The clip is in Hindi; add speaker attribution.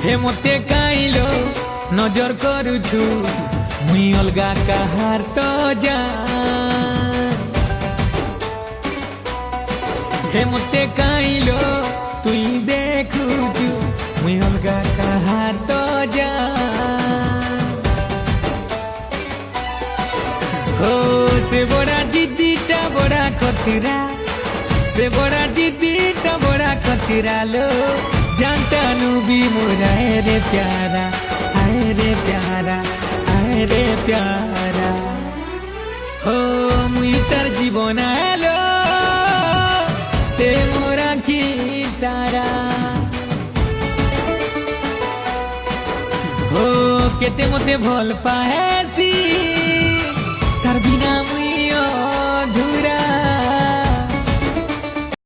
Speaker 1: हे मते काइलो नजर करुछु मुई अलगा काहार तो जान हे मते काइलो तुई देखुछु मुई अलगा काहार तो जान हो से बड़ा जिद्दीटा बड़ा खतरा से बड़ा जिद्दीटा बड़ा खतरा लो जानता नु भी मोरा रे प्यारा आए रे प्यारा आए रे प्यारा हो मुई तार जीवन आलो से मोरा की तारा हो केते मते भल पाएसी